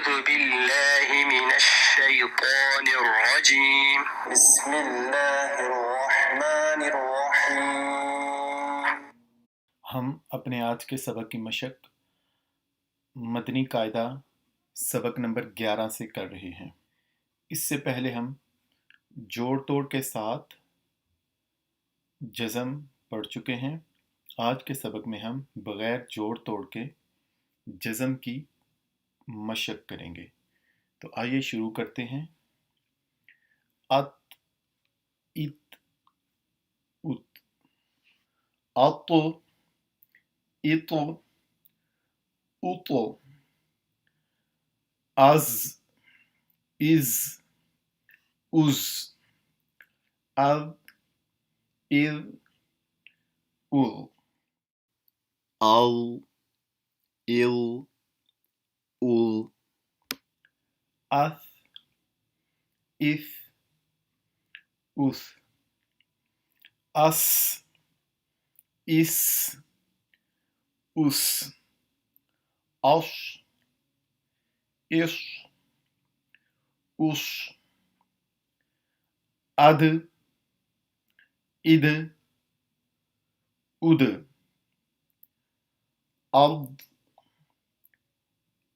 أعوذ بالله من الشيطان الرجيम بسم الله الرحمन الرحीम। हम अपने आज के सबक की मशक मदनी कायदा सबक नंबर 11 से कर रहे हैं। इससे पहले हम जोड़ तोड़ के साथ जज़म पढ़ चुके हैं। आज के सबक में हम बग़ैर जोड़ तोड़ के जज़म की मशक करेंगे। तो आइए शुरू करते हैं। अत, इत, उत, अतो, इतो, उतो, अज, इज, उज, अद, इद, उल, al, il, ul, अथ, इथ, उथ, अस, इस, उस, अश, इश, उश, अद, इद, उद, अर्द,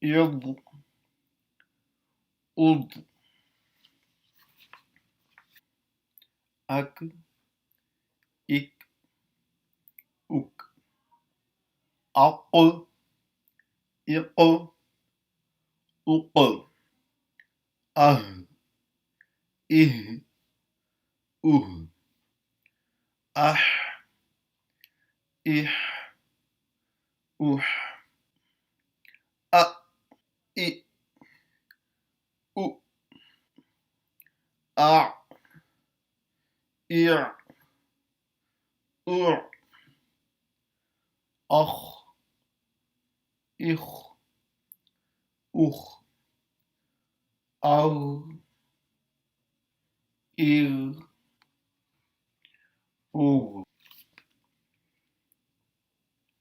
इर्द, उर्द, अक, इक, उक, अक़, इक़, उक़, अह, इह, उह, अह, इह, उह, अ, इ, उ, आ, इर, उर, अख, इख, उख, अर, इर, उर,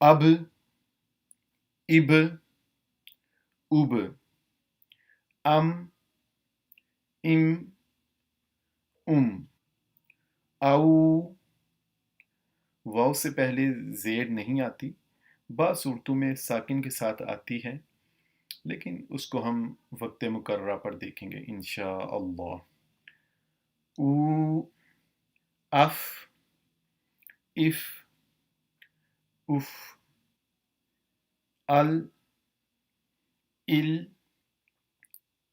अब, इब, उब, अम, इम, औ। वाव से पहले ज़ेर नहीं आती, बा सूरतों में साकिन के साथ आती है, लेकिन उसको हम वक्त मुकर्ररा पर देखेंगे इंशाअल्लाह। ऊ, अफ, इफ, उफ, अल, इल,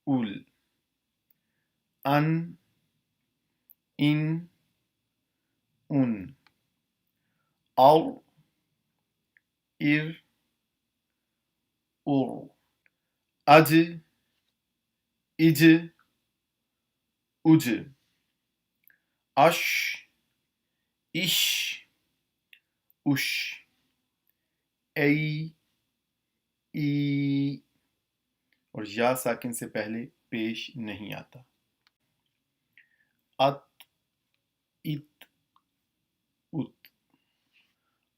उल, अन, इन, उन, औ, इर, उर, अज, इज, उज, अश, इश, उश, ऐ, ई, और या साकिन से पहले पेश नहीं आता। अत, इत, उत,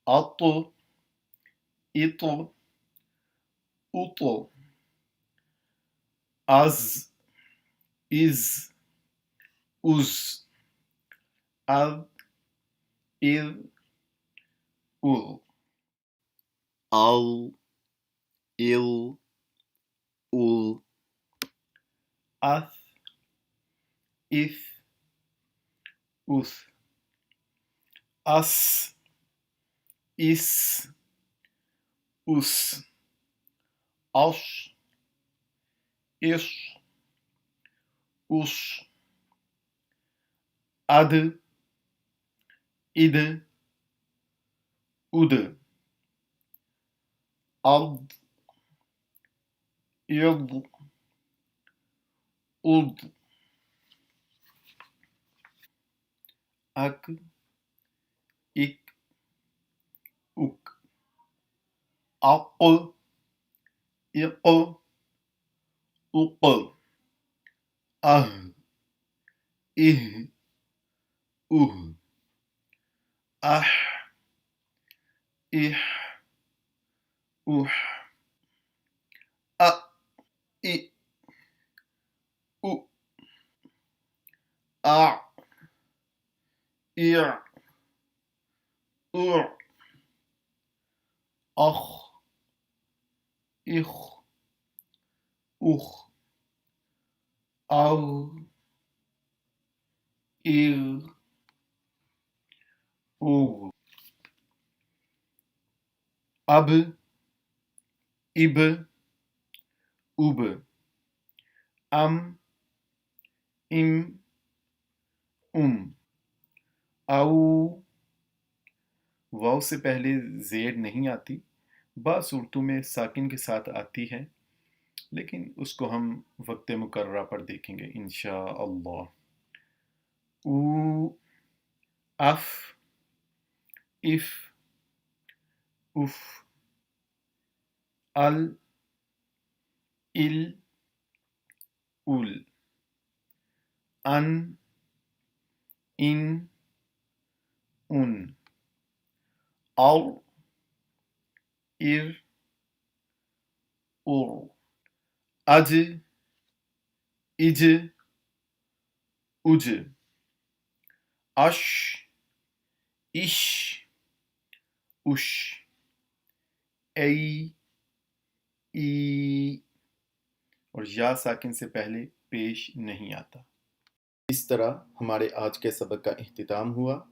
अतो, इतो, उतो, अज, इज, उज, अद, इद, उल, al, il, ul, अथ, इथ, उथ, अस, इस, उस, अश, इश, उश, अद, इद, उद, अर्द, इर्द, उर्द, अक, इक, उक, अक़, इक़, उक़, अह, इह, उह, अह, इह, उह, अ, इ, इख, उख, आर, इर, उर, अब, इब, उब, अम, इम, आऊ। वाव से पहले जेर नहीं आती, बा सूरतों में साकिन के साथ आती है, लेकिन उसको हम वक्त मुकर्रा पर देखेंगे इंशा अल्लाह। ऊ, अफ, इफ, उफ, अल, इल, उल, अन, इन, उन, औ, इर, उर, अज, इज, उज, अश, इश, उश, ऐ, ई, और या साकिन से पहले पेश नहीं आता। इस तरह हमारे आज के सबक का इख्तिताम हुआ।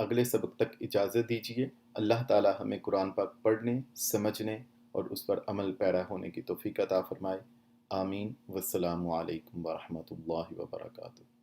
अगले सबक तक इजाज़त दीजिए। अल्लाह ताला हमें कुरान पाक पढ़ने, समझने और उस पर अमल पैरा होने की तौफीक अता फरमाए। आमीन। वस्सलामु अलैकुम व रहमतुल्लाहि व बरकातुहू।